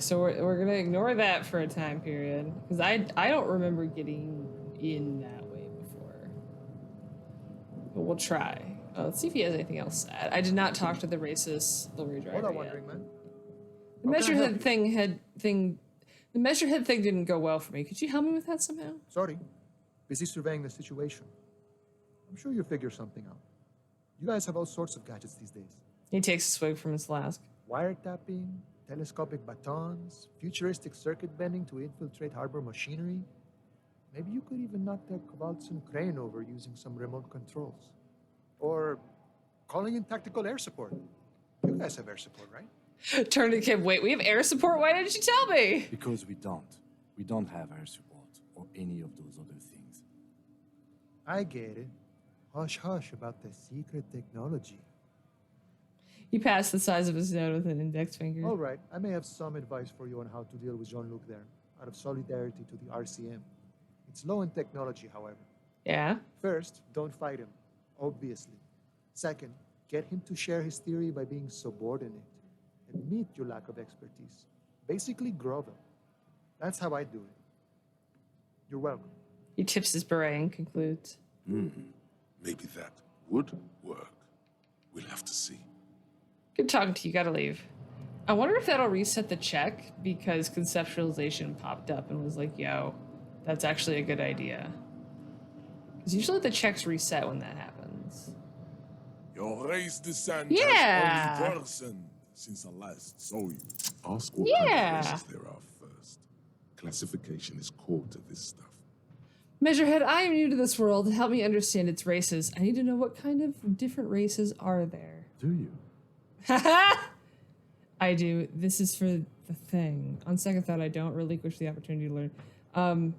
so we're gonna ignore that for a time period because I don't remember getting in that way before, but we'll try. Let's see if he has anything else to add. I did not talk to the racist lorry driver Hold on, yet. wandering man. The measurehead the measurehead thing didn't go well for me. Could you help me with that somehow? Sorry. Busy surveying the situation. I'm sure you'll figure something out. You guys have all sorts of gadgets these days. He takes a swig from his flask. Wiretapping, telescopic batons, futuristic circuit bending to infiltrate harbor machinery. Maybe you could even knock that Kowalson crane over using some remote controls. Or calling in tactical air support. You guys have air support, right? Turn to Kim. Wait, we have air support? Why didn't you tell me? Because we don't. We don't have air support or any of those other things. I get it. Hush hush about the secret technology. He passed the size of his nose with an index finger. All right, I may have some advice for you on how to deal with Jean-Luc there, out of solidarity to the RCM. It's low in technology, however. Yeah? First, don't fight him, obviously. Second, get him to share his theory by being subordinate. Admit your lack of expertise. Basically, grovel. That's how I do it. You're welcome. He tips his beret and concludes. Maybe that would work. We'll have to see. Good talking to you. Gotta leave. I wonder if that'll reset the check because conceptualization popped up and was like, yo, that's actually a good idea. Because usually the checks reset when that happens. Your race descent Yeah. has only worsened since I last saw you. Ask what Yeah. kind of races there are first. Classification is core to this stuff. Measurehead, I am new to this world. Help me understand its races. I need to know what kind of different races are there. Do you? I do. This is for the thing. On second thought, I don't relinquish the opportunity to learn.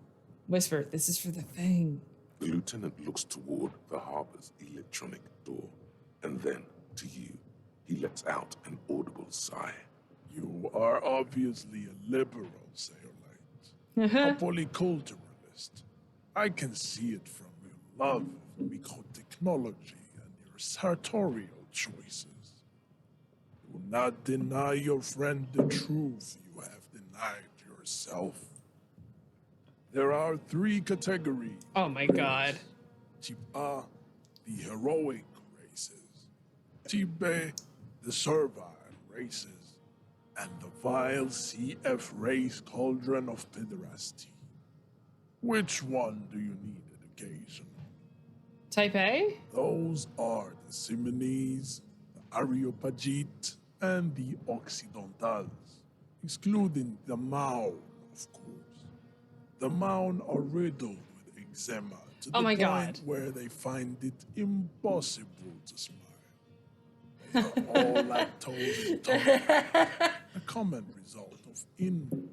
Whisper, this is for the thing. The lieutenant looks toward the harbor's electronic door, and then, to you, he lets out an audible sigh. You are obviously a liberal, Sayolite. A polyculturalist. I can see it from your love of microtechnology and your sartorial choices. Do not deny your friend the truth you have denied yourself. There are 3 categories. Oh my god. Type A, the heroic races. Type B, the servile races. And the vile CF race cauldron of pederasty. Which one do you need at occasion? Type A? Those are the Simonese, the Areopagite, and the Occidentals, excluding the Maun, of course. The Maun are riddled with eczema to the Oh my point God. where they find it impossible to smile. They are all lactose intolerant, a common result of inbreeding.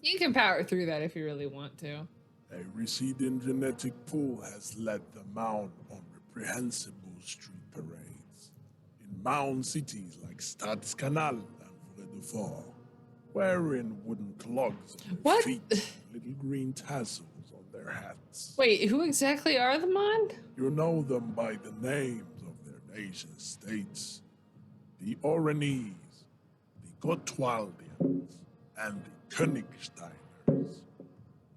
You can power through that if you really want to. A receding genetic pool has led the Maun on reprehensible street parades in Maun cities like Stadskanal and Vredefort, wearing wooden clogs on their What? feet and little green tassels on their hats. Wait, who exactly are the Mon? You know them by the names of their nation states: the Oranese, the Gotwaldians, and the Königsteiners.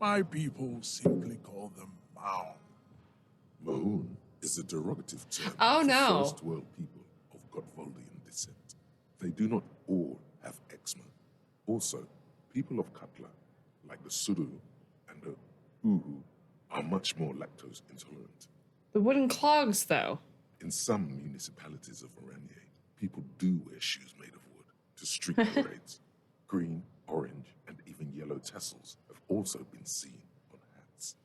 My people simply call them Maun. Mahoon is a derogative term Oh, for no. first world people of Gotwaldian descent. They do not all have eczema. Also, people of Katla, like the Suru and the Uhu, are much more lactose intolerant. The wooden clogs, though. In some municipalities of Oranje, people do wear shoes made of wood to street parades. Green, orange, and even yellow tassels have also been seen on hats.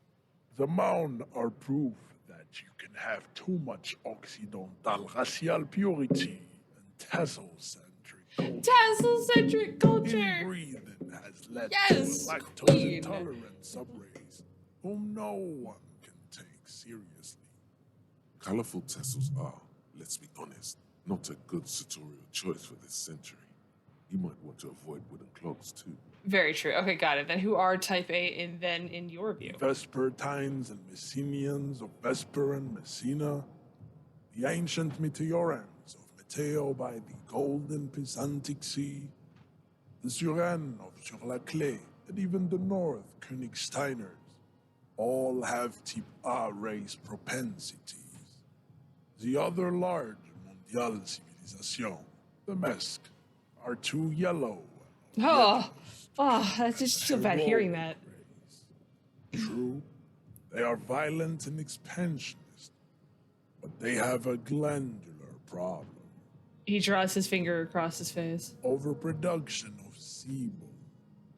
The Maun are proof that you can have too much Occidental racial purity and tassel-centric culture. Tassel-centric culture! Inbreeding has led Yes, to a queen. lactose-intolerant subrace whom no one can take seriously. Colorful tassels are, let's be honest, not a good sartorial choice for this century. You might want to avoid wooden clogs too. Very true. Okay, got it. Then who are Type A in your view? Vespertines and Messenians of Vesper and Messina, the ancient Meteorans of Meteo by the golden Pisantic Sea, the Suren of Sur-la-Clé, and even the North Königsteiners, all have type A race propensities. The other large mondial civilization, the Mesk, are too yellow. Oh, I just feel bad hearing that. True, they are violent and expansionist, but they have a glandular problem. He draws his finger across his face. Overproduction of sebum.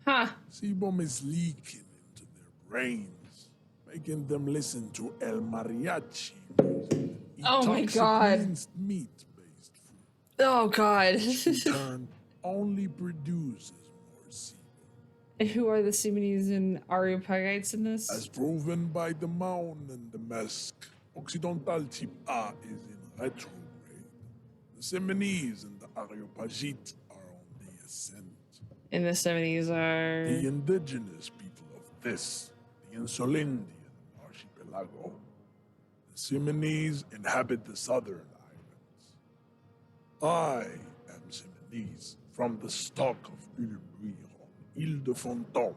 Huh. Sebum is leaking into their brains, making them listen to El Mariachi music and eat Oh my toxic God. minced meat-based food. Oh, God. In turn, only produces more sebum. And who are the Simonese and Areopagites in this? As proven by the Maun and the Mesk, Occidental type A is in retrograde. The Simonese and the Areopagites are on the ascent. And the Simonese are... The indigenous people of this, the Insulindian archipelago. The Simonese inhabit the southern islands. I am Simonese from the stock of Ulmuir on Ile de Fantôme.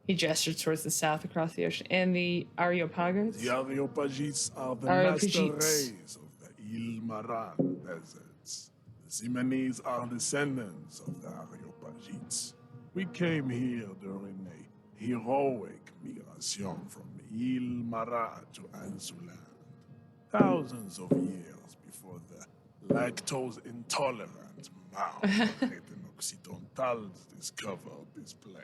He gestured towards the south across the ocean. And the Areopagites? The Areopagites are the Areopagites. master race of the Ile Maran deserts. The Simonese are descendants of the Areopagites. We came here during a heroic migration from Ile Maran to Ansuland, thousands of years before the lactose-intolerant Mao and Occidentals discovered this place.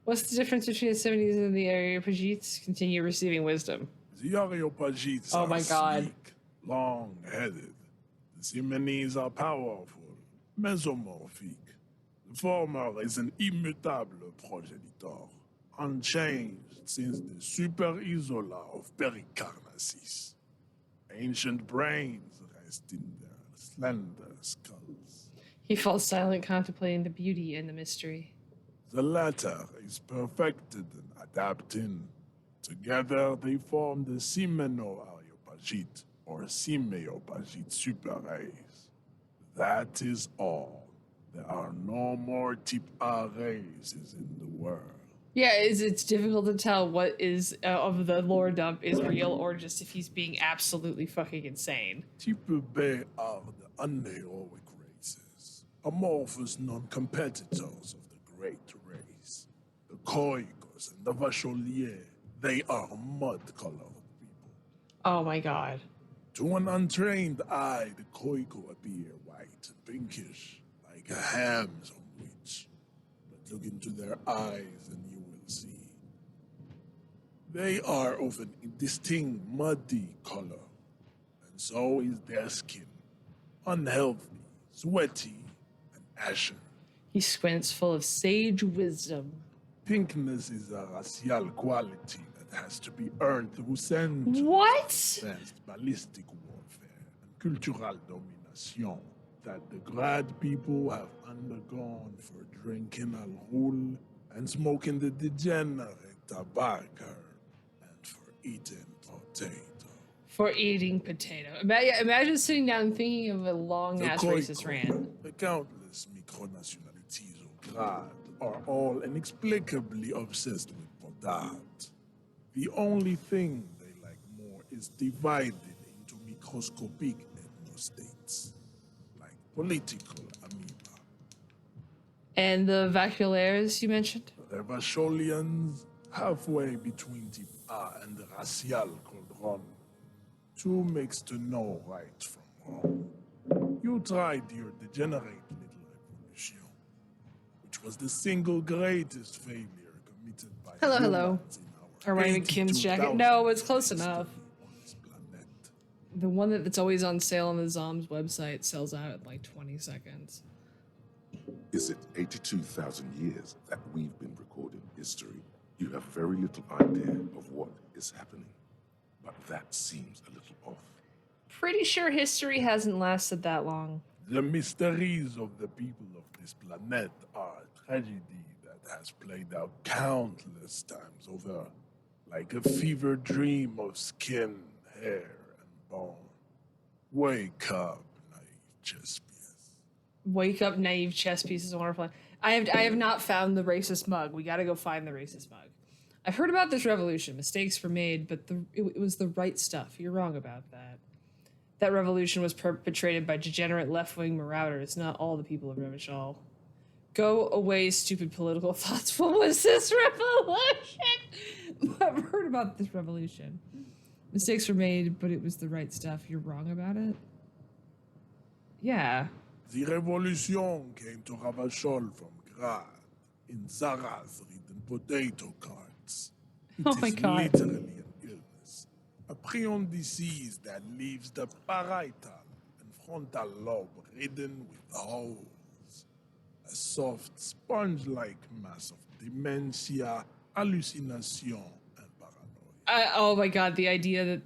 What's the difference between the Simonese and the Areopagites? Continue receiving wisdom. The Areopagites Oh are my God. sleek, long-headed. The Simonese are powerful, mesomorphic. The former is an immutable progenitor, unchanged since the Super Isola of Pericarnassus. Ancient brains rest in their slender skulls. He falls silent, contemplating the beauty and the mystery. The latter is perfected and adapting. Together they form the Simeno-Areopagite or Simeopagite super race. That is all. There are no more type A races in the world. Yeah, it's difficult to tell what is of the lore dump is real or just if he's being absolutely fucking insane. Type B are the unheroic races, amorphous non-competitors of the great race. The Koikos and the Vacholier, they are mud-colored people. Oh my God. To an untrained eye, the Koiko appear white and pinkish, like a ham sandwich. But look into their eyes and you will see. They are of an indistinct muddy color, and so is their skin. Unhealthy, sweaty, and ashen. He squints, full of sage wisdom. Pinkness is a racial quality that has to be earned through centuries. What? Advanced ballistic warfare and cultural domination that the Grad people have undergone for drinking alcohol and smoking the degenerate tobacco and for eating potato. For eating potato. Imagine sitting down and thinking of a long-ass racist rant. The countless micronationalities of Grad are all inexplicably obsessed with potat. The only thing they like more is divided into microscopic ethnostates, like political amoeba. And the Vaculaires you mentioned? The Vacholians, halfway between type A and the racial cauldron. Too mixed to know right from wrong. You tried your degenerate little revolution, which was the single greatest failure committed by Hello. humans in our Or wearing Kim's jacket? 82,000 No, it's close history enough. on this planet. The one that's always on sale on the Zoms website sells out in like 20 seconds. Is it 82,000 years that we've been recording history? You have very little idea of what is happening. But that seems a little off. Pretty sure history hasn't lasted that long. The mysteries of the people of this planet are a tragedy that has played out countless times over, like a fever dream of skin, hair, and bone. Wake up, naive Chespius. Wake up, naive chess pieces, wonderful. I have not found the racist mug. We got to go find the racist mug. I've heard about this revolution. Mistakes were made, but it was the right stuff. You're wrong about that. That revolution was perpetrated by degenerate left-wing marauders, not all the people of Revachol. Go away, stupid political thoughts. What was this revolution? I've heard about this revolution. Mistakes were made, but it was the right stuff. You're wrong about it? Yeah. The revolution came to Ravachol from Grad in Zara's ridden potato carts. It Oh my is God. literally an illness. A prion disease that leaves the parietal and frontal lobe ridden with holes. A soft, sponge-like mass of dementia, hallucination, and paranoia. Oh my God, the idea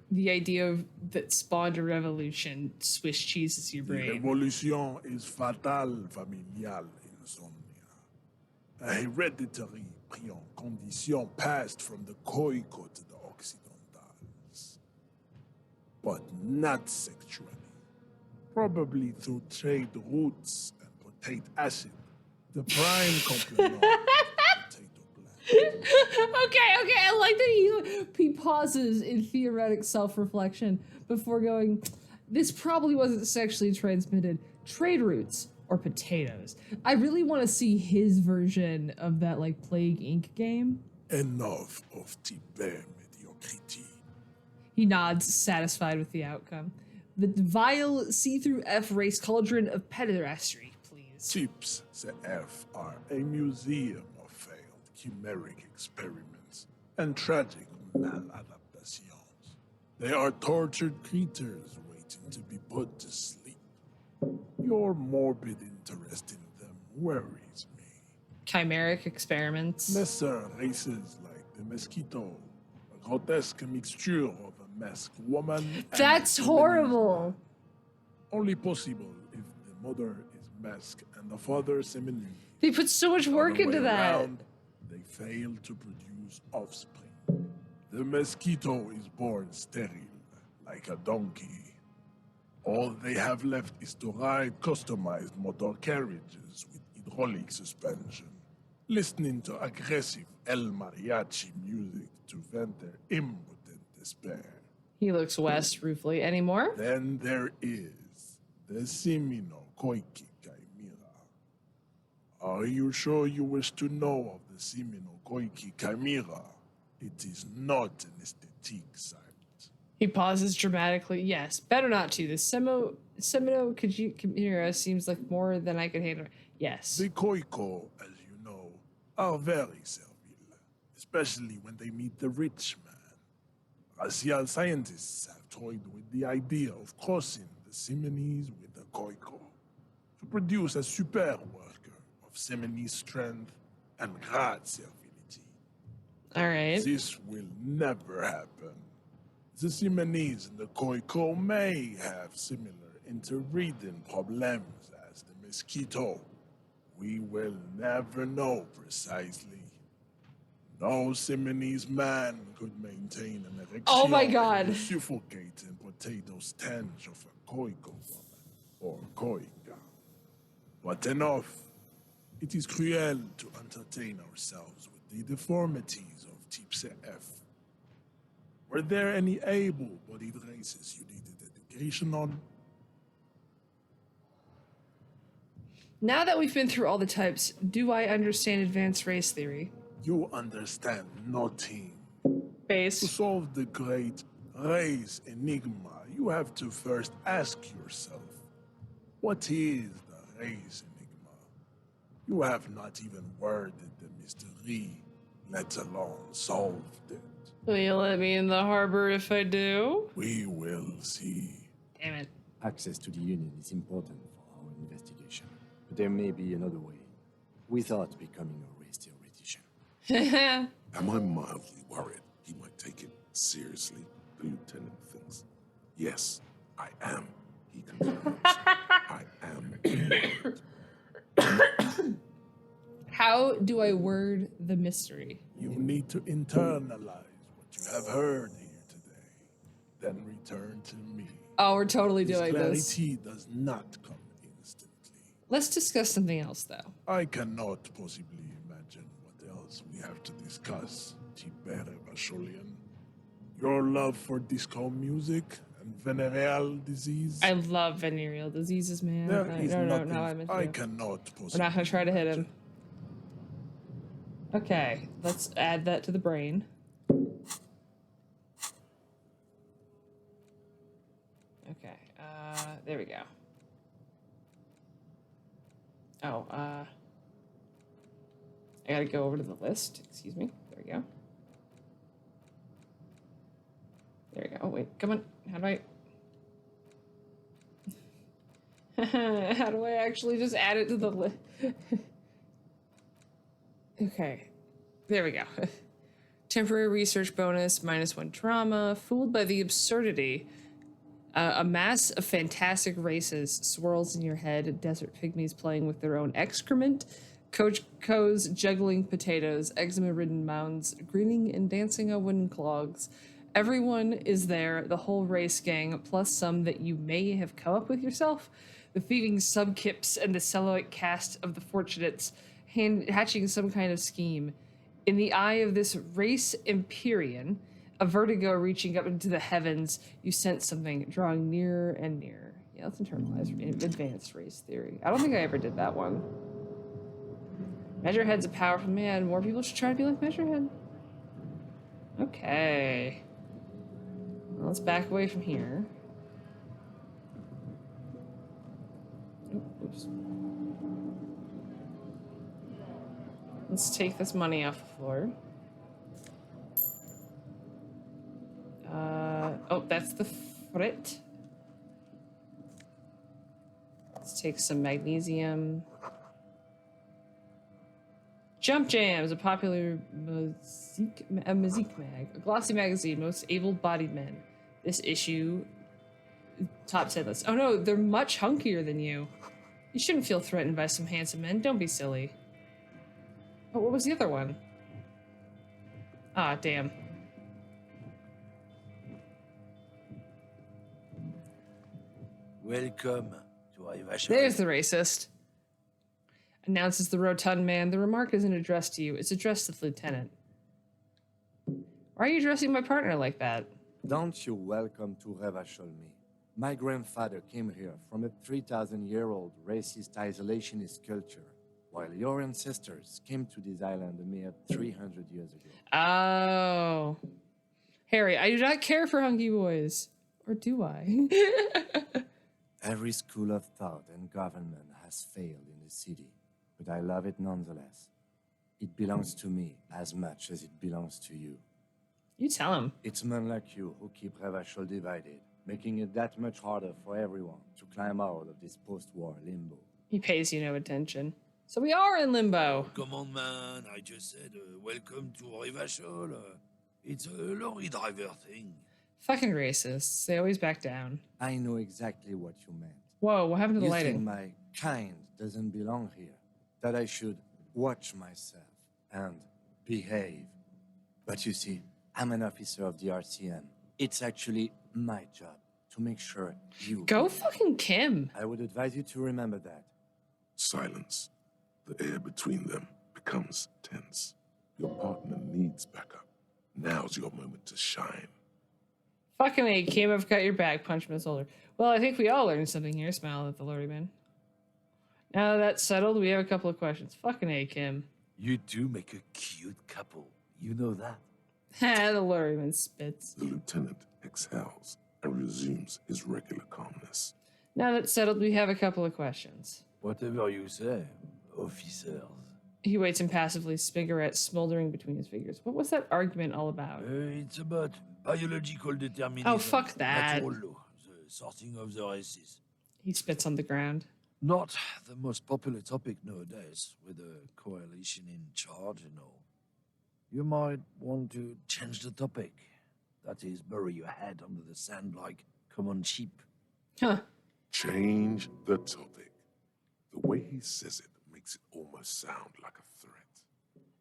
the idea of that spawned a revolution Swiss cheeses your The brain. revolution is fatal familial insomnia. A hereditary prion condition passed from the Khoikhoi to the Occidentals. But not sexually. Probably through trade routes and potato acid, the prime complement of potato plant. Okay, I like that he pauses in theoretic self-reflection before going, this probably wasn't sexually transmitted. Trade routes or potatoes. I really want to see his version of that like Plague Inc. game. Enough of Tibet mediocrity. He nods, satisfied with the outcome. The vile see-through F race cauldron of pederastry, please. Tips CF are a museum of failed chimeric experiments and tragic maladaptations. They are tortured creatures waiting to be put to sleep. Your morbid interest in them worries me. Chimeric experiments. Lesser races like the mosquito, a grotesque mixture of a masked woman and That's a horrible. only possible if the mother is masked and the father seminary. They put so much work Other into way that. around, they fail to produce offspring. The mosquito is born sterile, like a donkey. All they have left is to ride customized motor carriages with hydraulic suspension, listening to aggressive El Mariachi music to vent their impotent despair. He looks west ruefully. Any more? Then there is the Simino Koiki Chimera. Are you sure you wish to know of the Simino Koiki Chimera? It is not an aesthetic site. He pauses dramatically. Yes, better not to. The Semino Chimera seems like more than I could handle. Yes. The Khoikhoi, as you know, are very servile, especially when they meet the rich man. Racial scientists have toyed with the idea of crossing the Simonese with the Khoikhoi to produce a super worker of Simonese strength and Grad servility. All right. This will never happen. The Simonese and the Khoikhoi may have similar interbreeding problems as the mosquito. We will never know precisely. No Simonese man could maintain an erection. Oh my God. in the suffocating potato stench of a Khoikhoi woman or Khoika. But enough. It is cruel to entertain ourselves with the deformities of Type F. Were there any able-bodied races you needed education on? Now that we've been through all the types, do I understand advanced race theory? You understand nothing. To Base. solve the great race enigma, you have to first ask yourself, what is the race enigma? You have not even worded the mystery, let alone solved it. Will you let me in the harbor if I do? We will see. Damn it. Access to the Union is important for our investigation. But there may be another way, without becoming a race theoretician. Am I mildly worried he might take it seriously? The lieutenant thinks. Yes, I am. He continues. I am. How do I word the mystery? You need to internalize what you have heard here today, then return to me. Oh, we're totally This doing this. clarity does not come Let's discuss something else, though. I cannot possibly imagine what else we have to discuss, Tibere Vacholian. Your love for disco music and venereal disease. I love venereal diseases, man. There is nothing no, I'm into I it. cannot possibly. We're not gonna try to hit him. imagine. Okay, let's add that to the brain. Okay, there we go. Oh, I gotta go over to the list. Excuse me. There we go. There we go. Oh, wait, come on. How do I... How do I actually just add it to the list? Okay, there we go. Temporary research bonus, -1 trauma, fooled by the absurdity. A mass of fantastic races swirls in your head, desert pygmies playing with their own excrement, co's juggling potatoes, eczema-ridden mounds, grinning and dancing on wooden clogs. Everyone is there, the whole race gang, plus some that you may have come up with yourself. The thieving subkips and the celluloid cast of the fortunates hatching some kind of scheme. In the eye of this race Empyrean, a vertigo reaching up into the heavens, you sense something drawing nearer and nearer. Yeah, let's internalize advanced race theory. I don't think I ever did that one. Measurehead's a powerful man. More people should try to be like Measurehead. Okay. Well, let's back away from here. Oops. Let's take this money off the floor. Oh, that's the frit. Let's take some magnesium. Jump Jams, a popular musique mag. A glossy magazine, most able-bodied men. This issue, top 10 list. Oh no, they're much hunkier than you. You shouldn't feel threatened by some handsome men. Don't be silly. Oh, what was the other one? Ah, damn. Welcome to Ivashar. There's the racist. Announces the rotund man. The remark isn't addressed to you. It's addressed to the lieutenant. Why are you addressing my partner like that? Don't you welcome to Revacholmi. My grandfather came here from a 3,000-year-old racist isolationist culture, while your ancestors came to this island a mere 300 years ago. Oh. Harry, I do not care for hunky boys. Or do I? Every school of thought and government has failed in the city, but I love it nonetheless. It belongs to me as much as it belongs to you. You tell him. It's men like you who keep Revachol divided, making it that much harder for everyone to climb out of this post-war limbo. He pays you no attention. So we are in limbo. Come on, man. I just said welcome to Ivashar. It's a lorry driver thing. Fucking racists. They always back down. I know exactly what you meant. Whoa, what happened to the You lighting? think my kind doesn't belong here, that I should watch myself and behave. But you see, I'm an officer of the RCM. It's actually my job to make sure you... Go fucking Kim. I would advise you to remember that. Silence. The air between them becomes tense. Your partner needs backup. Now's your moment to shine. Fucking A, Kim, I've got your back. Punch him in the shoulder. Well, I think we all learned something here. Smile at the lorryman. Now that that's settled, we have a couple of questions. Fucking A, Kim. You two make a cute couple. You know that. Ha, the lorryman spits. The lieutenant exhales and resumes his regular calmness. Now that's settled, we have a couple of questions. Whatever you say, officers. He waits impassively, cigarette smoldering between his fingers. What was that argument all about? It's about biological determinism. Oh, fuck that. Natural law, the sorting of the races. He spits on the ground. Not the most popular topic nowadays, with a coalition in charge and all. You might want to change the topic. That is, bury your head under the sand like common sheep. Huh. Change the topic. The way he says it makes it almost sound like a threat.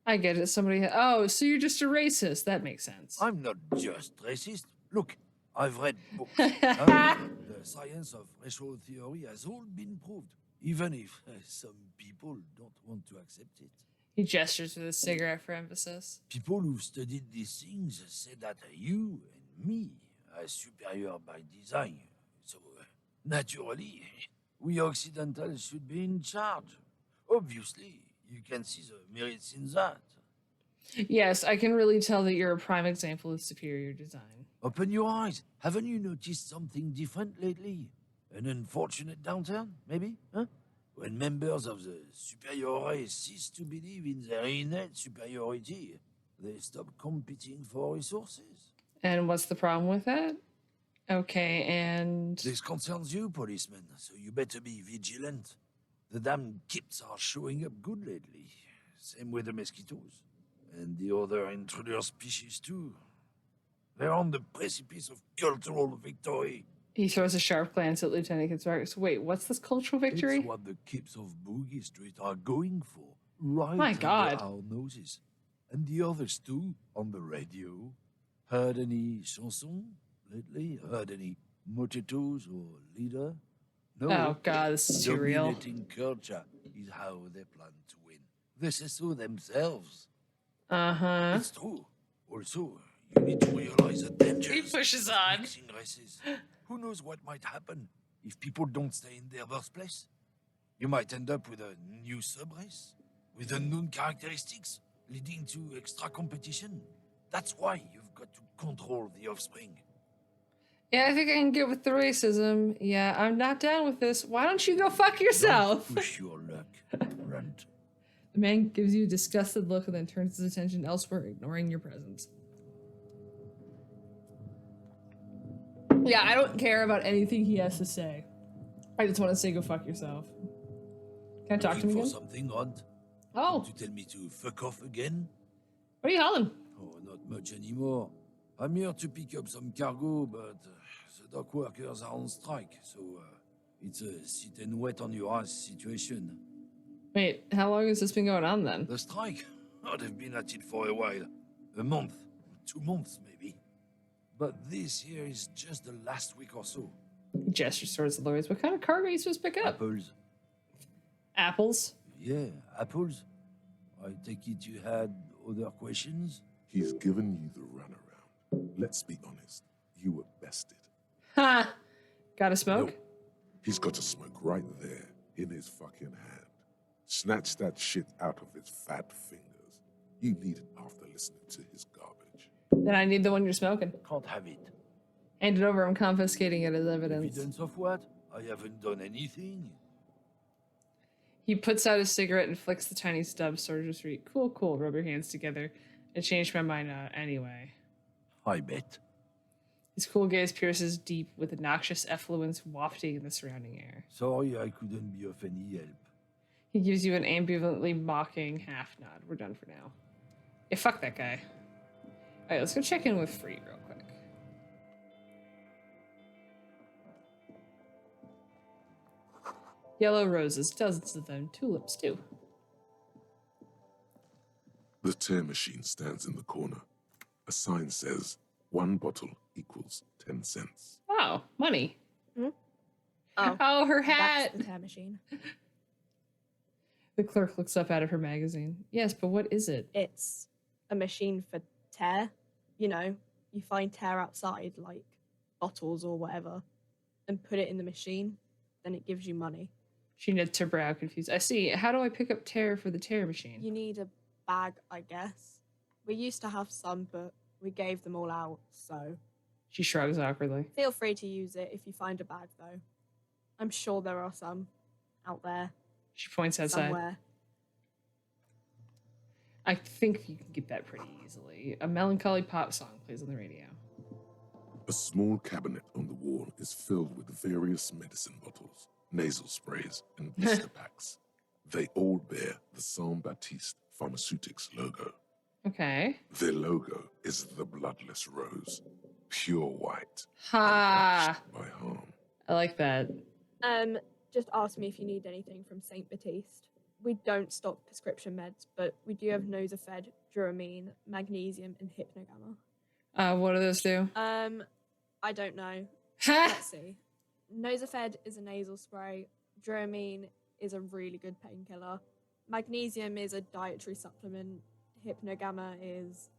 I get it. Oh, so you're just a racist. That makes sense. I'm not just racist. Look, I've read books. The science of racial theory has all been proved. even if some people don't want to accept it. He gestures with a cigarette for emphasis. People who've studied these things say that you and me are superior by design. So, naturally, we Occidentals should be in charge. Obviously, you can see the merits in that. Yes, I can really tell that you're a prime example of superior design. Open your eyes. Haven't you noticed something different lately? An unfortunate downturn, maybe? Huh? When members of the superior race cease to believe in their innate superiority, they stop competing for resources. And what's the problem with that? Okay, and This concerns you, policeman, so you better be vigilant. The damn kips are showing up good lately. Same with the mosquitoes. And the other intruder species too. They're on the precipice of cultural victory. he throws a sharp glance at Lieutenant Fitzmaurice. Wait, what's this cultural victory? It's what the kips of Boogie Street are going for, right My under God. our noses. And the others too, on the radio. Heard any chansons lately? Heard any mojitos or leader? No. Oh God, this is too real. Dominating culture is how they plan to win. They say so themselves. Uh-huh. It's true. Also, you need to realize the dangers He pushes of on. mixing races. Who knows what might happen if people don't stay in their birthplace? You might end up with a new sub-race, with unknown characteristics, leading to extra competition. That's why you've got to control the offspring. Yeah, I think I can get with the racism. Yeah, I'm not down with this. Why don't you go fuck yourself? Don't push your luck, Runt. The man gives you a disgusted look and then turns his attention elsewhere, ignoring your presence. Yeah, I don't care about anything he has to say. I just want to say go fuck yourself. Can I talk to Looking him for again? something, Runt? Oh, Want to tell me to fuck off again? what are you hauling? Oh, not much anymore. I'm here to pick up some cargo, but the dock workers are on strike, so it's a sit and wait on your ass situation. Wait, how long has this been going on then? The strike? Oh, they've been at it for a while. A month, 2 months maybe. But this here is just the last week or so. He gestures towards the lawyers. What kind of cargo are you supposed to pick up? Apples. Apples? Yeah, apples. I take it you had other questions? He's given you the runaround. Let's be honest. You were bested. Ha! Got a smoke? Nope. He's got a smoke right there in his fucking hand. Snatch that shit out of his fat fingers. You need it after listening to his garbage. Then I need the one you're smoking. Can't have it. Hand it over. I'm confiscating it as evidence. Evidence of what? I haven't done anything. He puts out his cigarette and flicks the tiny stub towards the street. Cool, cool. Rub your hands together. I changed my mind anyway. I bet. His cool gaze pierces deep with a noxious effluence wafting in the surrounding air. Sorry I couldn't be of any help. He gives you an ambivalently mocking half nod. We're done for now. Yeah, fuck that guy. Alright, let's go check in with Free real quick. Yellow roses, dozens of them. Tulips, too. The tear machine stands in the corner. A sign says 1 bottle equals 10 cents. Oh, money. Oh, Oh, her that's hat. the tear machine. The clerk looks up out of her magazine. Yes, but what is it? It's a machine for tear. You know, you find tear outside, like bottles or whatever, and put it in the machine, then it gives you money. She knits her brow, confused. I see. How do I pick up tear for the tear machine? You need a bag, I guess. We used to have some, but we gave them all out, so She shrugs awkwardly. feel free to use it if you find a bag, though. I'm sure there are some out there She points outside. somewhere. I think you can get that pretty easily. A melancholy pop song plays on the radio. A small cabinet on the wall is filled with various medicine bottles, nasal sprays, and blister packs. They all bear the Saint Baptiste Pharmaceutics logo. Okay. Their logo is the bloodless rose, pure white, Ha! untouched by harm. I like that. Just ask me if you need anything from St. Baptiste. We don't stock prescription meds, but we do have Nosafed, Duramine, Magnesium, and Hypnogamma. What do those do? I don't know. Ha! Let's see. Nosafed is a nasal spray. Duramine is a really good painkiller. Magnesium is a dietary supplement. Hypnogamma is...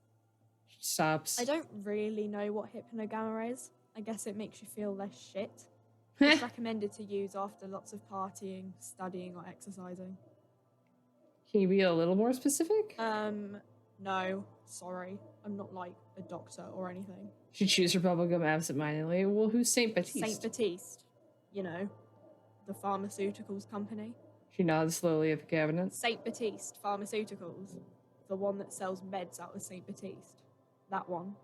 She stops. I don't really know what hypnogamma is. I guess it makes you feel less shit. It's recommended to use after lots of partying, studying, or exercising. Can you be a little more specific? No, sorry. I'm not like a doctor or anything. She chews her bubblegum absentmindedly. Well, who's Saint Baptiste? Saint Baptiste, you know, the pharmaceuticals company. She nods slowly at the cabinet. Saint Baptiste Pharmaceuticals, the one that sells meds out of Saint Baptiste. That one,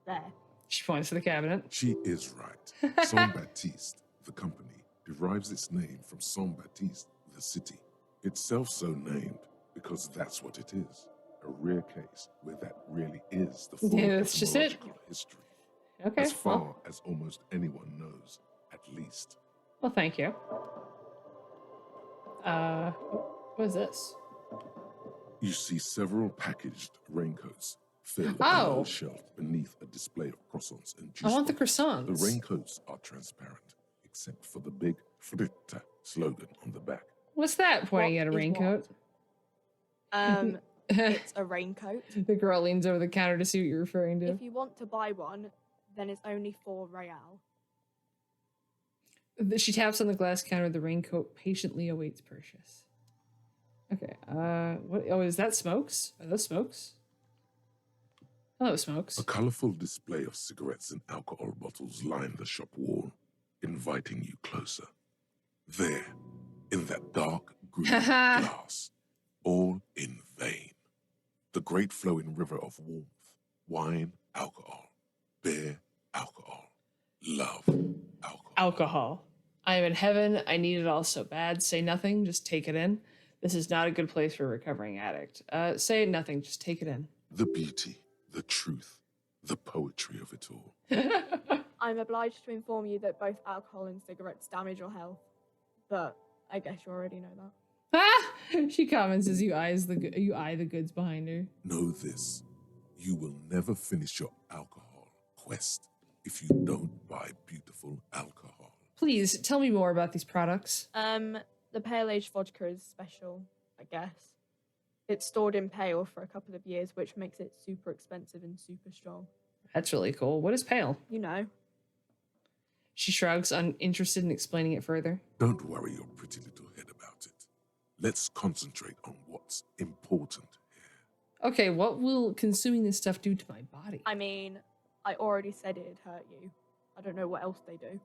there. She points to the cabinet. She is right. Saint Baptiste, the company, derives its name from Saint Baptiste, the city. Itself so named because that's what it is. A rare case where that really is the full that's just it. etymological history. Okay. As far as almost anyone knows, at least. Well, thank you. What is this? You see several packaged raincoats filled Oh. on a shelf beneath a display of croissants and juice. I want the boxes. croissants. The raincoats are transparent, except for the big Fritta slogan on the back. What's that? Pointing What at a is raincoat. It's a raincoat. The girl leans over the counter to see what you're referring to. If you want to buy one, then it's only 4 real. She taps on the glass counter. The raincoat patiently awaits purchase. Okay. What? Oh, is that smokes? Are those smokes? Hello, smokes. A colorful display of cigarettes and alcohol bottles line the shop wall, inviting you closer. There, in that dark green glass, all in vain. The great flowing river of warmth, wine, alcohol, beer, alcohol, love, alcohol. Alcohol. I am in heaven. I need it all so bad. Say nothing. Just take it in. This is not a good place for a recovering addict. Say nothing. Just take it in. The beauty, the truth, the poetry of it all. I'm obliged to inform you that both alcohol and cigarettes damage your health. But I guess you already know that. She comments as you eye the goods behind her. Know this, you will never finish your alcohol quest if you don't buy beautiful alcohol. Please tell me more about these products. The pale aged vodka is special, I guess. It's stored in pale for a couple of years, which makes it super expensive and super strong. That's really cool. What is pale? You know. She shrugs, uninterested in explaining it further. Don't worry your pretty little head about it. Let's concentrate on what's important here. Okay, what will consuming this stuff do to my body? I mean, I already said it'd hurt you. I don't know what else they do.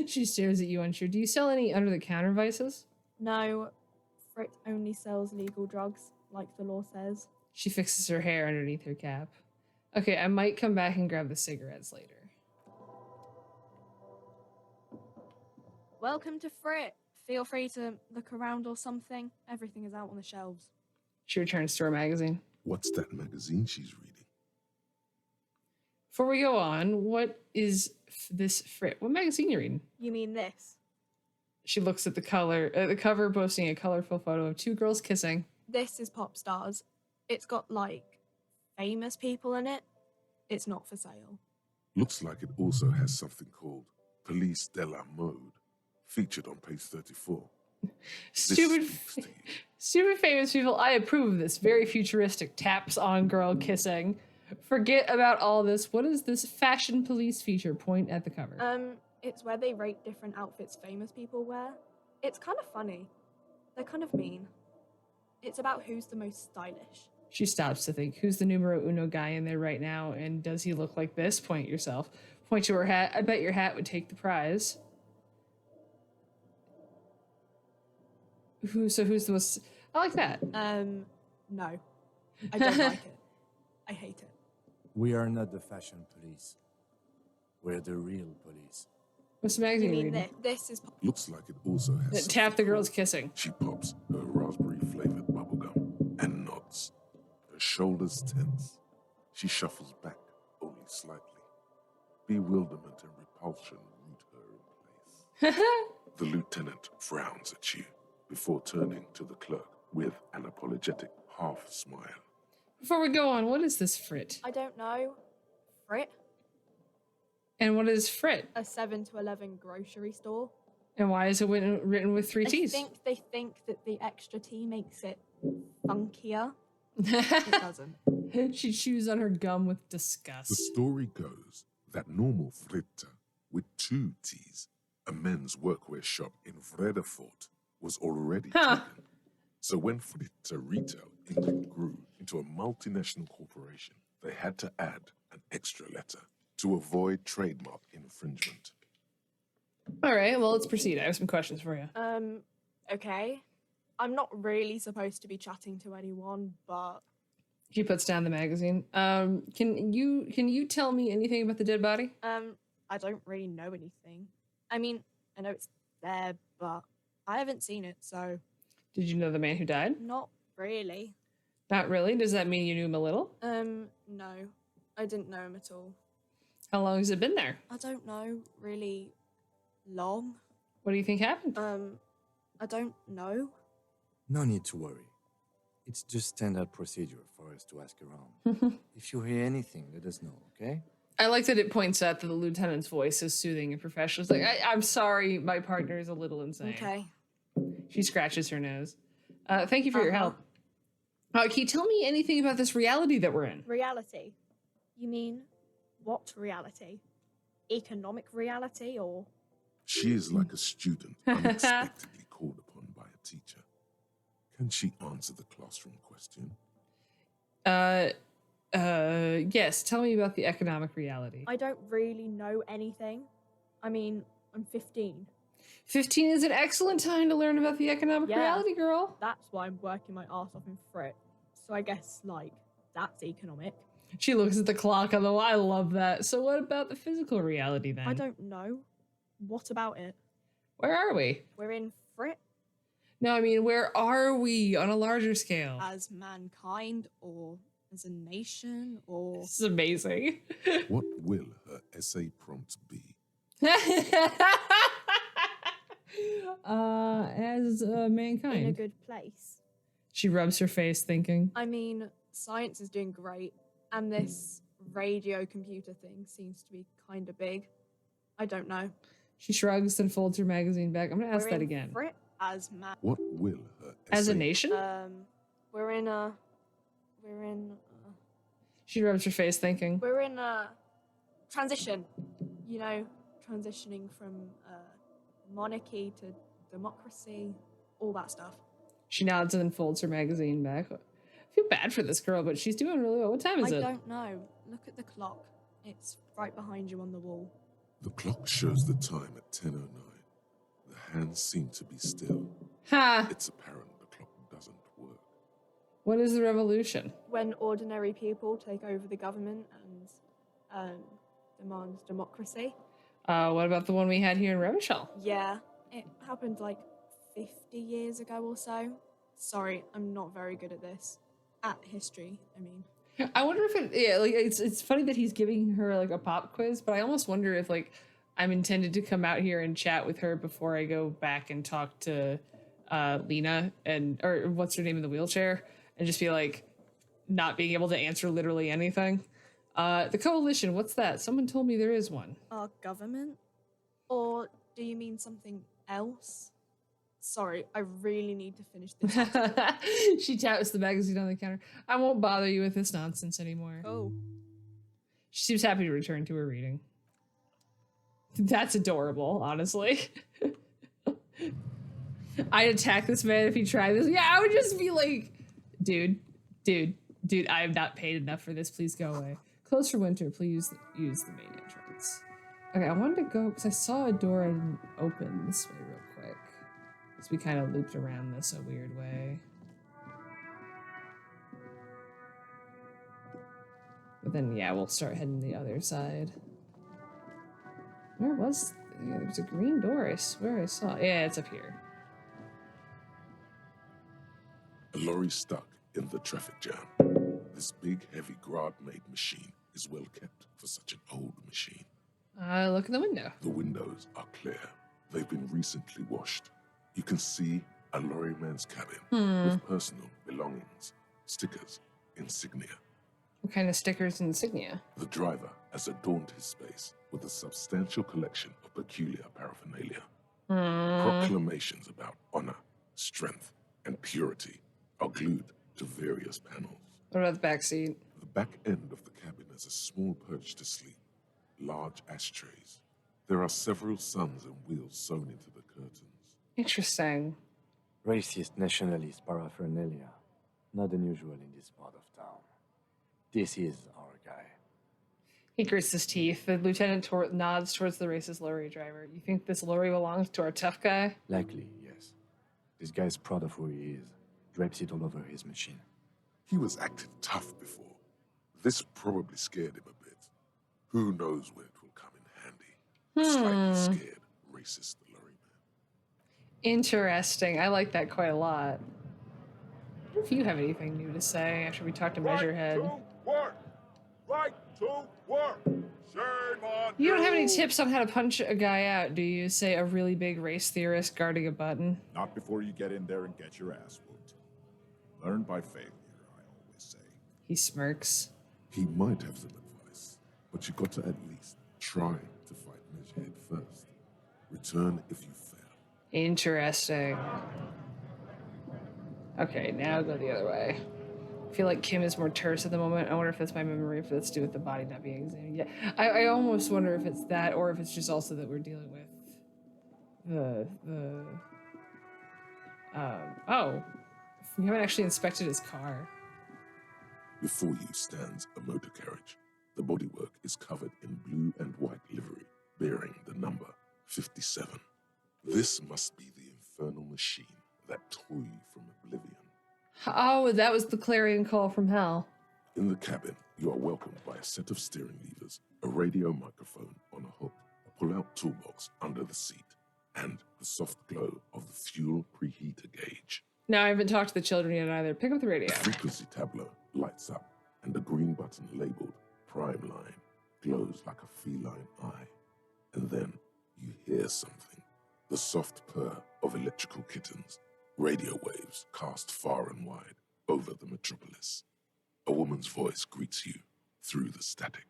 She stares at you unsure. Do you sell any under-the-counter vices? No, Frit only sells legal drugs, like the law says. She fixes her hair underneath her cap. Okay, I might come back and grab the cigarettes later. Welcome to Frit. Feel free to look around or something. Everything is out on the shelves. She returns to her magazine. What's that magazine she's reading? Before we go on, what is this Frit? What magazine are you reading? You mean this? She looks at the cover, posting a colorful photo of 2 girls kissing. This is Pop Stars. It's got, like, famous people in it. It's not for sale. Looks like it also has something called Police de la Mode, featured on page 34. Stupid speaks to you. Stupid famous people, I approve of this. Very futuristic taps on girl kissing. Forget about all this. What is this fashion police feature? Point at the cover. It's where they rate different outfits famous people wear. It's kind of funny. They're kind of mean. It's about who's the most stylish. She stops to think, who's the numero uno guy in there right now? And does he look like this? Point at yourself. Point to her hat. I bet your hat would take the prize. Who's the most... I like that. No. I don't like it. I hate it. We are not the fashion police. We're the real police. What's the You magazine mean reading? this is... Looks like it also has Tap something the girls called- kissing. She pops her raspberry-flavored bubblegum and nods. Her shoulders tense. She shuffles back only slightly. Bewilderment and repulsion root her in place. The lieutenant frowns at you before turning to the clerk with an apologetic half-smile. Before we go on, what is this Frit? I don't know. Frit? And what is Frit? A 7 to 11 grocery store. And why is it written with 3 I T's? think they think that the extra T makes it funkier. It doesn't. She chews on her gum with The disgust. story goes that normal Fritta, with 2 T's, a men's workwear shop in Vredefort, was already taken. So when Fritta Retail Inc. grew into a multinational corporation, they had to add an extra letter to avoid trademark infringement. All right, well, let's proceed. I have some questions for you. Okay. I'm not really supposed to be chatting to anyone, but She puts down the magazine. Can you tell me anything about the dead body? I don't really know anything. I mean, I know it's there, but I haven't seen it, so Did you know the man who died? not really. Not really. Does that mean you knew him a little? No. I didn't know him at all. How long has it been there? I don't know really long. What do you think happened? I don't know. No need to worry. It's just standard procedure for us to ask around. If you hear anything, let us know, okay? I like that it points out that the lieutenant's voice is soothing and professional. It's like, I'm sorry, my partner is a little insane. Okay. She scratches her nose. Thank you for your help. Can you tell me anything about this reality that we're in? Reality? You mean what reality? Economic reality or? She is like a student unexpectedly called upon by a teacher. Can she answer the classroom question? Yes. Tell me about the economic reality. I don't really know anything. I mean, I'm 15. 15 is an excellent time to learn about the economic Yeah. reality, girl. That's why I'm working my ass off in Frit. So I guess, like, that's economic. She looks at the clock on the wall. I love that. So what about the physical reality then? I don't know. What about it? Where are we? We're in Frit No, I mean, where are we on a larger scale? as mankind or as a nation or. This is amazing. What will her essay prompt be? As mankind. In a good place. She rubs her face thinking. I mean, science is doing great, and this radio computer thing seems to be kind of big. I don't know. She shrugs and folds her magazine back. I'm gonna ask We're that in again. Frit as man. What will her As a essay nation? We're in a She rubs her face thinking. transition. You know, transitioning from monarchy to democracy, all that stuff. She nods and then folds her magazine back. I feel bad for this girl, but she's doing really well. What time is I it? don't know. Look at the clock. It's right behind you on the wall. The clock shows the time at 10:09. The hands seem to be still. Ha! It's apparent the clock doesn't work. What is the revolution? When ordinary people take over the government and demand democracy. What about the one we had here in Revachol? Yeah, it happened like 50 years ago or so. Sorry, I'm not very good at this. At history, I mean. I wonder if it's funny that he's giving her like a pop quiz, but I almost wonder if like I'm intended to come out here and chat with her before I go back and talk to Lena or what's her name in the wheelchair, and just be like not being able to answer literally anything. The coalition, what's that? Someone told me there is one. Our government? Or do you mean something else? Sorry, I really need to finish this. She taps the magazine on the counter. I won't bother you with this nonsense anymore. Oh. She seems happy to return to her reading. That's adorable, honestly. I'd attack this man if he tried this. Yeah, I would just be like, dude, I am not paid enough for this. Please go away. Close for winter. Please use the main entrance. Okay, I wanted to go because I saw a door I didn't open this way real quick. So we kind of looped around this a weird way. But then, yeah, we'll start heading the other side. Where was... Yeah, there was a green door, I swear I saw. Yeah, it's up here. A lorry stuck in the traffic jam. This big, heavy Grad-made machine is well kept for such an old machine. Look in the window. The windows are clear. They've been recently washed. You can see a lorryman's cabin with personal belongings, stickers, insignia. What kind of stickers and insignia? The driver has adorned his space with a substantial collection of peculiar paraphernalia. Proclamations about honor, strength, and purity are glued to various panels. What about the back seat? The back end of the cabin has a small perch to sleep, large ashtrays. There are several suns and wheels sewn into the curtains. Interesting. Racist nationalist paraphernalia. Not unusual in this part of town. This is our guy. He grits his teeth. The lieutenant nods towards the racist lorry driver. You think this lorry belongs to our tough guy? Likely, yes. This guy's proud of who he is. Drapes it all over his machine. He was acting tough before. This probably scared him a bit. Who knows when it will come in handy. Slightly scared, racist lorry man. Interesting. I like that quite a lot. I wonder if you have anything new to say after we talk to Measurehead. Right to work! Right to work! Shame on You don't have any tips on how to punch a guy out, do you? Say a really big race theorist guarding a button. Not before you get in there and get your ass whooped. Learn by failure, I always say. He smirks. He might have some advice, but you got to at least try to fight Measurehead first. Return if you fail. Interesting. Okay, now go the other way. I feel like Kim is more terse at the moment. I wonder if that's my memory, if that's to do with the body not being examined yet. I almost wonder if it's that, or if it's just also that we're dealing with oh, we haven't actually inspected his car. Before you stands a motor carriage. The bodywork is covered in blue and white livery, bearing the number 57. This must be the infernal machine that tore you from oblivion. Oh, that was the clarion call from hell. In the cabin, you are welcomed by a set of steering levers, a radio microphone on a hook, a pull-out toolbox under the seat, and the soft glow of the fuel preheater gauge. No, I haven't talked to the children yet either. Pick up the radio. The frequency tableau lights up, and the green button labeled Prime Line glows like a feline eye. And then you hear something. The soft purr of electrical kittens, radio waves cast far and wide over the metropolis. A woman's voice greets you through the static.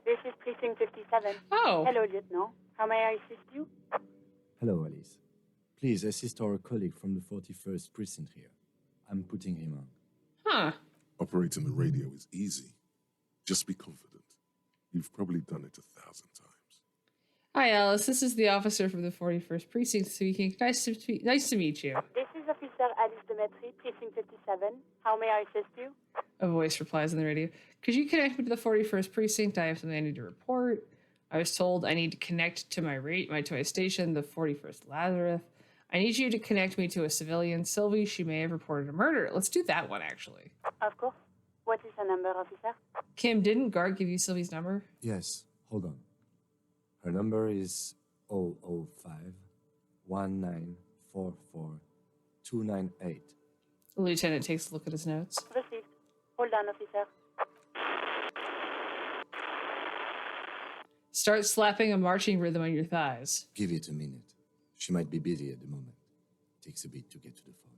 This is Precinct 57. Oh. Hello, Lieutenant. How may I assist you? Hello, Alice. Please assist our colleague from the 41st precinct here. I'm putting him on. Huh. Operating the radio is easy. Just be confident. You've probably done it 1,000 times. Hi, Alice. This is the officer from the 41st precinct speaking. Nice to meet you. This is Officer Alice Demetri, Precinct 57. How may I assist you? A voice replies on the radio. Could you connect me to the 41st precinct? I have something I need to report. I was told I need to connect to my toy station, the 41st Lazarus. I need you to connect me to a civilian, Sylvie. She may have reported a murder. Let's do that one, actually. Of course. What is the number, officer? Kim, didn't Gart give you Sylvie's number? Yes, hold on. Her number is 005 1944 298. The lieutenant takes a look at his notes. Received. Hold on, officer. Start slapping a marching rhythm on your thighs. Give it a minute. She might be busy at the moment. Takes a bit to get to the phone.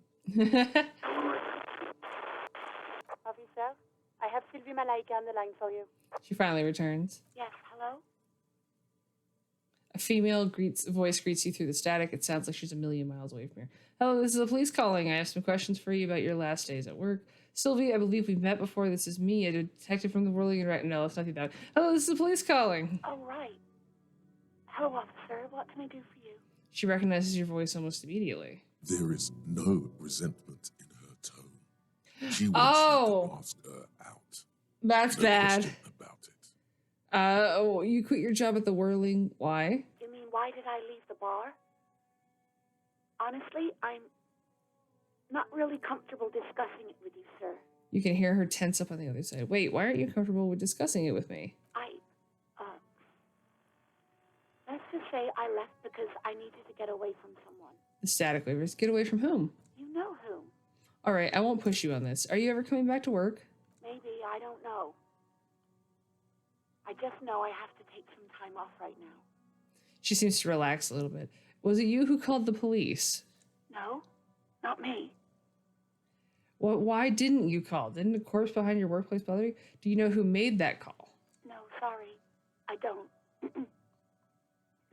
Officer, I have Sylvie Malaika on the line for you. She finally returns. Yes, hello? A female voice greets you through the static. It sounds like she's a million miles away from here. Hello, this is the police calling. I have some questions for you about your last days at work. Sylvie, I believe we've met before. This is me, a detective from the Whirling Right. No, it's nothing that. Hello, this is the police calling. Oh, right. Hello, officer. What can I do for you? She recognizes your voice almost immediately. There is no resentment in her tone. She wants you to ask her out. That's No bad. question about it. You quit your job at the Whirling. Why? You mean, why did I leave the bar? Honestly, I'm not really comfortable discussing it with you, sir. You can hear her tense up on the other side. Wait, why aren't you comfortable with discussing it with me? Let's just say I left because I needed to get away from someone. The static wavers. Get away from whom? You know whom. All right, I won't push you on this. Are you ever coming back to work? Maybe, I don't know. I just know I have to take some time off right now. She seems to relax a little bit. Was it you who called the police? No, not me. Well, why didn't you call? Didn't a corpse behind your workplace bother you? Do you know who made that call? No, sorry. I don't.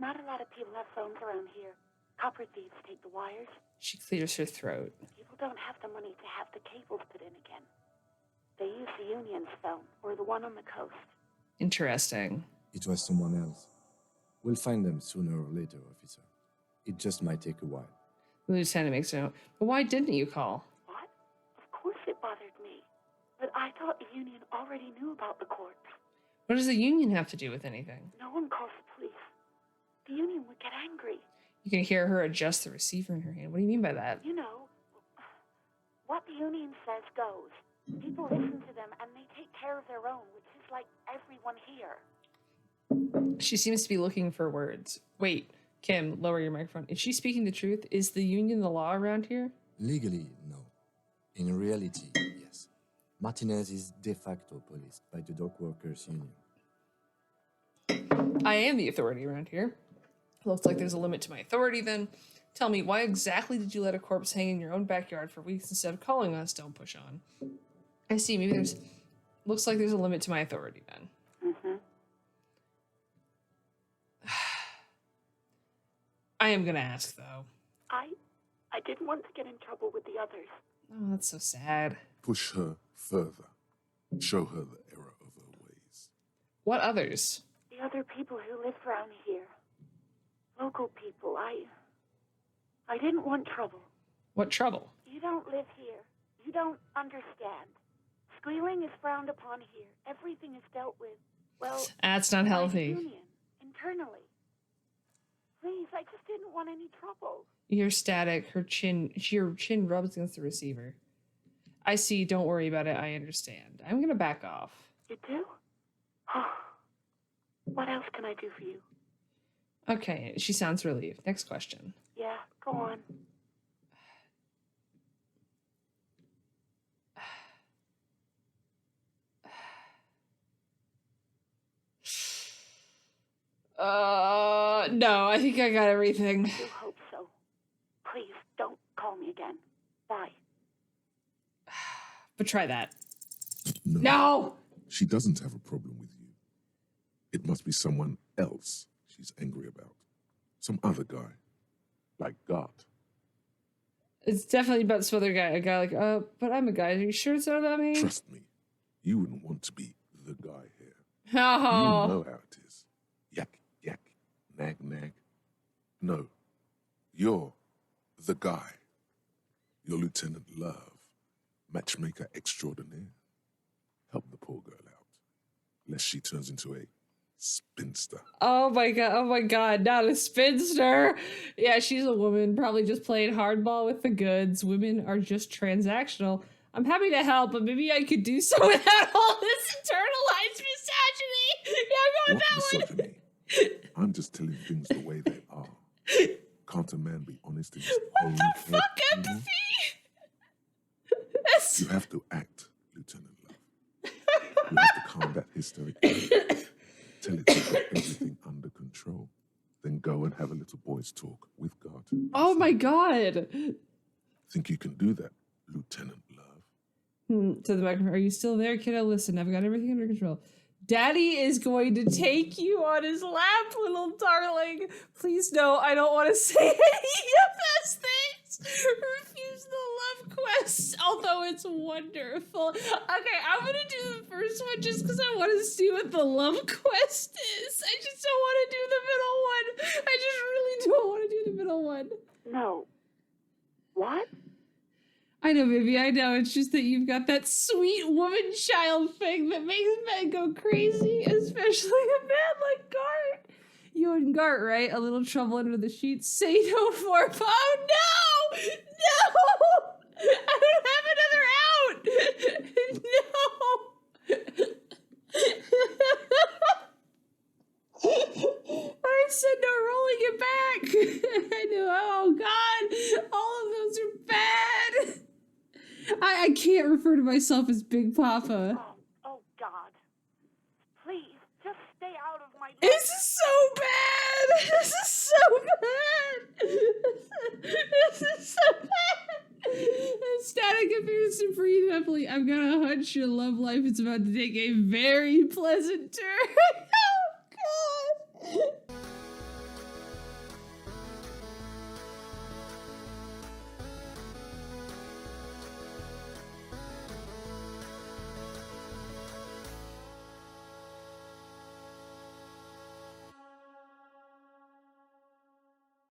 Not a lot of people have phones around here. Copper thieves take the wires. She clears her throat. People don't have the money to have the cables put in again. They use the Union's phone, or the one on the coast. Interesting. It was someone else. We'll find them sooner or later, officer. It just might take a while. The lieutenant makes a note. But why didn't you call? What? Of course it bothered me. But I thought the Union already knew about the corpse. What does the Union have to do with anything? No one calls the police. The Union would get angry. You can hear her adjust the receiver in her hand. What do you mean by that? You know, what the Union says goes. People listen to them and they take care of their own, which is like everyone here. She seems to be looking for words. Wait, Kim, lower your microphone. Is she speaking the truth? Is the Union the law around here? Legally, no. In reality, yes. Martinez is de facto policed by the Dock Workers Union. I am the authority around here. Looks like there's a limit to my authority then. Tell me, why exactly did you let a corpse hang in your own backyard for weeks instead of calling us? Don't push on. I see, maybe there's... Looks like there's a limit to my authority then. Mm-hmm. I am gonna ask, though. I didn't want to get in trouble with the others. Oh, that's so sad. Push her further. Show her the error of her ways. What others? The other people who live around here. Local people. I didn't want trouble. What trouble? You don't live here. You don't understand. Squealing is frowned upon here. Everything is dealt with, well... That's not by the healthy. Union, internally. Please, I just didn't want any trouble. You hear static. Your chin rubs against the receiver. I see. Don't worry about it. I understand. I'm gonna back off. You do? What else can I do for you? Okay, she sounds relieved. Next question. Yeah, go on. No, I think I got everything. I do hope so. Please, don't call me again. Bye. But try that. No. No! She doesn't have a problem with you. It must be someone else she's angry about. Some other guy. Like God. It's definitely about some other guy. A guy like, but I'm a guy. Are you sure it's not about me? Trust me, you wouldn't want to be the guy here. Oh. You know how it is. Yak, yak, nag, nag. No, you're the guy. You're Lieutenant Love, matchmaker extraordinaire. Help the poor girl out, lest she turns into a spinster. Oh my god, not a spinster. Yeah, she's a woman, probably just playing hardball with the goods. Women are just transactional. I'm happy to help, but maybe I could do so without all this internalized misogyny. Yeah, I'm going What that one. misogyny? I'm just telling things the way they are. Can't a man be honest in his own What the head? fuck, empathy? That's... You have to act, Lieutenant Love. You have to calm that hysteric down. Tell it to get everything under control. Then go and have a little boys' talk with God. Oh my god. Think you can do that, Lieutenant Love? To the microphone. Are you still there, kiddo? Listen, I've got everything under control. Daddy is going to take you on his lap, little darling. Please no, I don't want to say any of those things. Refuse the love quest, although it's wonderful. Okay, I'm gonna do the first one just because I want to see what the love quest is. I just don't want to do the middle one. I just really don't want to do the middle one. No. What? I know, baby, I know. It's just that you've got that sweet woman-child thing that makes men go crazy, especially a man like Gart. You and Gart, right? A little trouble under the sheets. Say no more. Oh, no! No! I don't have another out! No! I said no rolling it back. I knew. Oh, God. All of those are bad. I can't refer to myself as Big Papa. Oh, God. Please, just stay out of my... This is so bad! This is so bad! This is so bad! Static appears to breathe heavily. I've got a hunch your love life is about to take a very pleasant turn.